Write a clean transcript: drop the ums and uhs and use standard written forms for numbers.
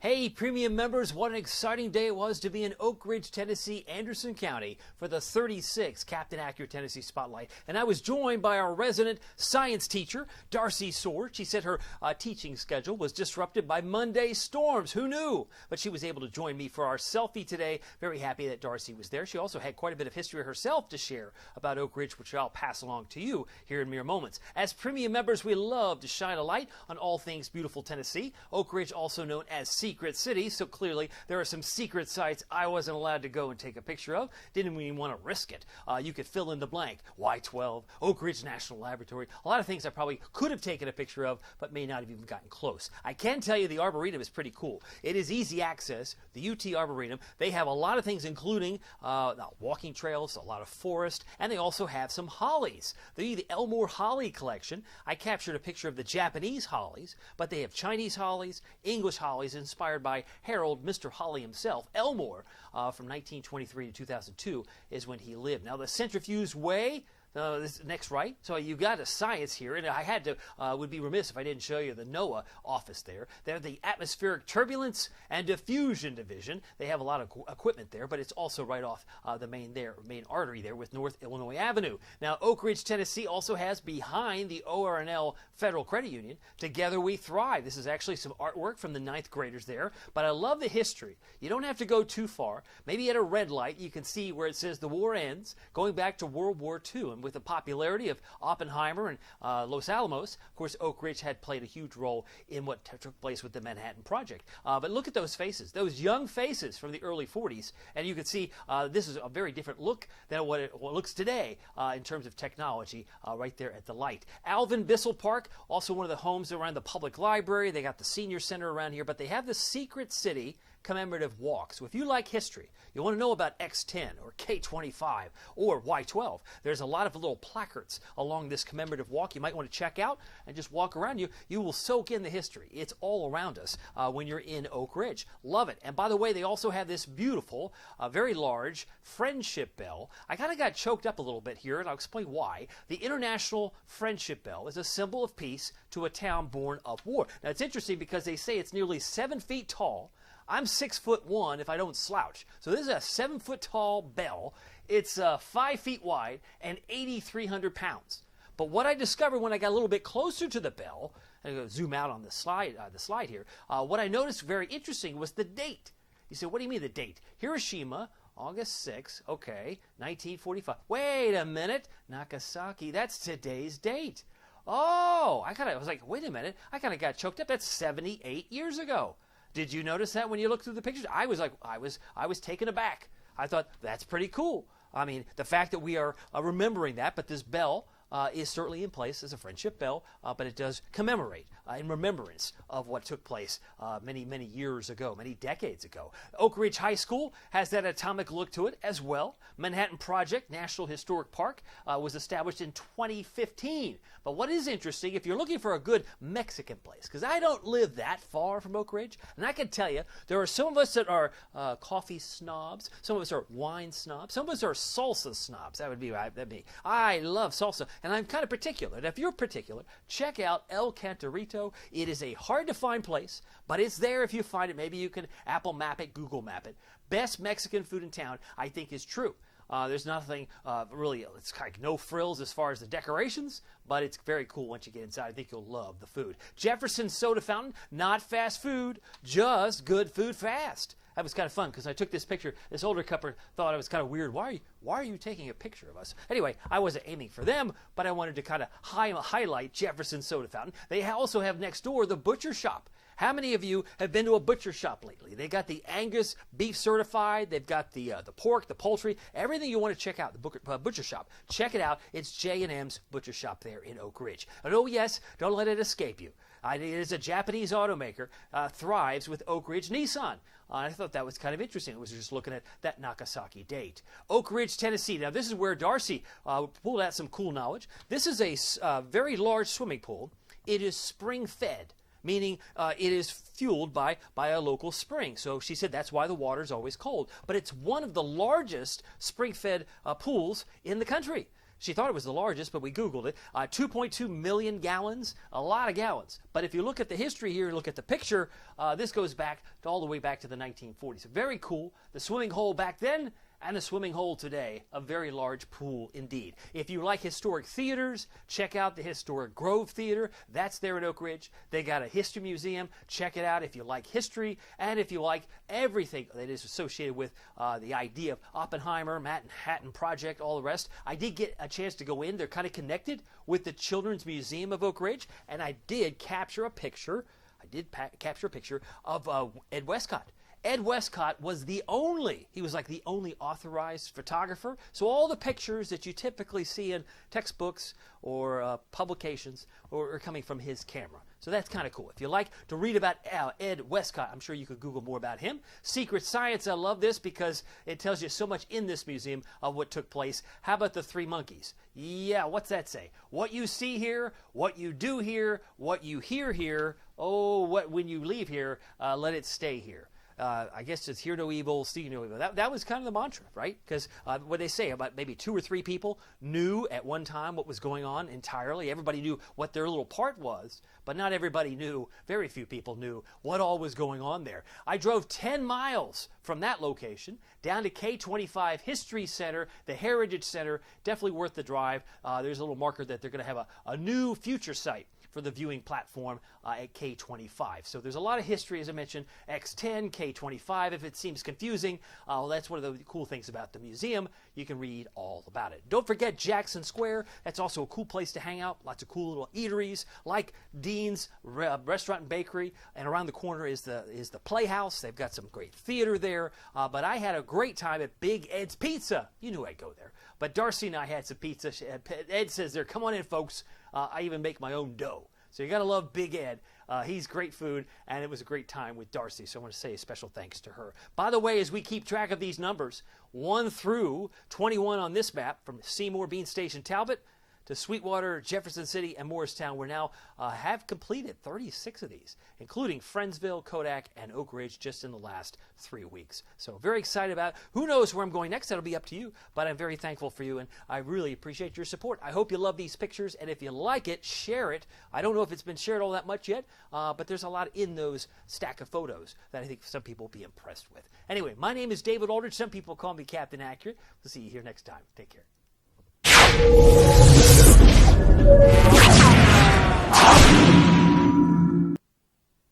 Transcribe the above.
Hey, premium members, what an exciting day it was to be in Oak Ridge, Tennessee, Anderson County for the 36th Captain Accurate Tennessee Spotlight. And I was joined by our resident science teacher, Darcy Sword. She said her teaching schedule was disrupted by Monday storms. Who knew? But she was able to join me for our selfie today. Very happy that Darcy was there. She also had quite a bit of history herself to share about Oak Ridge, which I'll pass along to you here in mere moments. As premium members, we love to shine a light on all things beautiful Tennessee. Oak Ridge, also known as Secret City, so clearly there are some secret sites I wasn't allowed to go and take a picture of. Didn't even want to risk it. You could fill in the blank. Y12, Oak Ridge National Laboratory, a lot of things I probably could have taken a picture of, but may not have even gotten close. I can tell you the Arboretum is pretty cool. It is easy access, the UT Arboretum. They have a lot of things, including walking trails, a lot of forest, and they also have some hollies. The Elmore Holly Collection. I captured a picture of the Japanese hollies, but they have Chinese hollies, English hollies, inspired by Harold, Mr. Holly himself. Elmore, from 1923 to 2002, is when he lived. Now, the Centrifuge Way, this next right. So you got a science here, and I had to, would be remiss if I didn't show you the NOAA office there. They're the Atmospheric Turbulence and Diffusion Division. They have a lot of equipment there, but it's also right off the main artery there with North Illinois Avenue. Now, Oak Ridge, Tennessee also has behind the ORNL Federal Credit Union, Together We Thrive. This is actually some artwork from the 9th graders there, but I love the history. You don't have to go too far. Maybe at a red light, you can see where it says the war ends, going back to World War II. And with the popularity of Oppenheimer and Los Alamos, of course, Oak Ridge had played a huge role in what took place with the Manhattan Project. But look at those faces, those young faces from the early 40s, and you can see this is a very different look than what it looks today in terms of technology right there at the light. Alvin Bissell Park, also one of the homes around the public library. They got the senior center around here, but they have the Secret City commemorative walk. So if you like history, you want to know about X10 or K25 or Y12, there's a lot of little placards along this commemorative walk you might want to check out and just walk around. You will soak in the history. It's all around us when you're in Oak Ridge. Love it. And by the way, they also have this beautiful, very large Friendship Bell. I kind of got choked up a little bit here, and I'll explain why. The International Friendship Bell is a symbol of peace to a town born of war. Now, it's interesting because they say it's nearly 7 feet tall. I'm 6'1" if I don't slouch. So this is a 7 foot tall bell. It's 5 feet wide and 8,300 pounds. But what I discovered when I got a little bit closer to the bell, I'm going to zoom out on the slide here, what I noticed very interesting was the date. You say, what do you mean the date? Hiroshima, August 6, okay, 1945. Wait a minute, Nagasaki, that's today's date. Oh, I was like, wait a minute, I kind of got choked up. That's 78 years ago. Did you notice that when you looked through the pictures? I was like, I was taken aback. I thought, that's pretty cool. I mean, the fact that we are remembering that, but this bell is certainly in place as a friendship bell, but it does commemorate in remembrance of what took place many, many years ago, many decades ago. Oak Ridge High School has that atomic look to it as well. Manhattan Project National Historic Park was established in 2015. But what is interesting, if you're looking for a good Mexican place, because I don't live that far from Oak Ridge, and I can tell you, there are some of us that are coffee snobs, some of us are wine snobs, some of us are salsa snobs. That'd be me. I love salsa. And I'm kind of particular. And if you're particular, check out El Cantarito. It is a hard-to-find place, but it's there if you find it. Maybe you can Apple Map it, Google Map it. Best Mexican food in town, I think, is true. There's nothing really, it's like no frills as far as the decorations, but it's very cool once you get inside. I think you'll love the food. Jefferson Soda Fountain, not fast food, just good food fast. That was kind of fun because I took this picture. This older couple thought it was kind of weird. Why are you taking a picture of us? Anyway, I wasn't aiming for them, but I wanted to kind of highlight Jefferson Soda Fountain. They also have next door the butcher shop. How many of you have been to a butcher shop lately? They got the Angus beef certified. They've got the pork, the poultry, everything you want to check out. The butcher shop. Check it out. It's J&M's Butcher Shop there in Oak Ridge. And oh yes, don't let it escape you. It is a Japanese automaker, thrives with Oak Ridge Nissan. I thought that was kind of interesting. I was just looking at that Nagasaki date. Oak Ridge, Tennessee. Now, this is where Darcy pulled out some cool knowledge. This is a very large swimming pool. It is spring-fed, meaning it is fueled by a local spring. So she said that's why the water is always cold. But it's one of the largest spring-fed pools in the country. She thought it was the largest, but we Googled it. 2.2 million gallons, a lot of gallons. But if you look at the history here, look at the picture, this goes back to all the way back to the 1940s. Very cool. The swimming hole back then and the swimming hole today, a very large pool indeed. If you like historic theaters, check out the Historic Grove Theater. That's there in Oak Ridge. They got a history museum. Check it out if you like history and if you like everything that is associated with the idea of Oppenheimer, Manhattan Project, all the rest. I did get a chance to go in. They're kind of connected with the Children's Museum of Oak Ridge, and I did capture a picture. Of Ed Westcott. Ed Westcott was the only authorized photographer. So all the pictures that you typically see in textbooks or publications are coming from his camera. So that's kind of cool. If you like to read about Ed Westcott, I'm sure you could Google more about him. Secret Science, I love this because it tells you so much in this museum of what took place. How about the three monkeys? Yeah, what's that say? What you see here, what you do here, what you hear here, when you leave here, let it stay here. I guess it's hear no evil, see no evil. That was kind of the mantra, right? Because what they say about maybe 2 or 3 people knew at one time what was going on entirely. Everybody knew what their little part was, but not everybody knew, very few people knew what all was going on there. I drove 10 miles from that location down to K25 History Center, the Heritage Center. Definitely worth the drive. There's a little marker that they're going to have a new future site for the viewing platform at K25. So there's a lot of history, as I mentioned, X10, K25. If it seems confusing, that's one of the cool things about the museum. You can read all about it. Don't forget Jackson Square. That's also a cool place to hang out. Lots of cool little eateries like Dean's Restaurant and Bakery. And around the corner is the Playhouse. They've got some great theater there. But I had a great time at Big Ed's Pizza. You knew I'd go there. But Darcy and I had some pizza. Ed says there, come on in, folks. I even make my own dough. So you got to love Big Ed. He's great food, and it was a great time with Darcy. So I want to say a special thanks to her. By the way, as we keep track of these numbers, 1 through 21 on this map, from Seymour, Bean Station, Talbot, to Sweetwater, Jefferson City, and Morristown, we now have completed 36 of these, including Friendsville, Kodak, and Oak Ridge just in the last 3 weeks. So very excited about it. Who knows where I'm going next? That'll be up to you, but I'm very thankful for you, and I really appreciate your support. I hope you love these pictures, and if you like it, share it. I don't know if it's been shared all that much yet, but there's a lot in those stack of photos that I think some people will be impressed with. Anyway, my name is David Aldridge. Some people call me Captain Accurate. We'll see you here next time. Take care.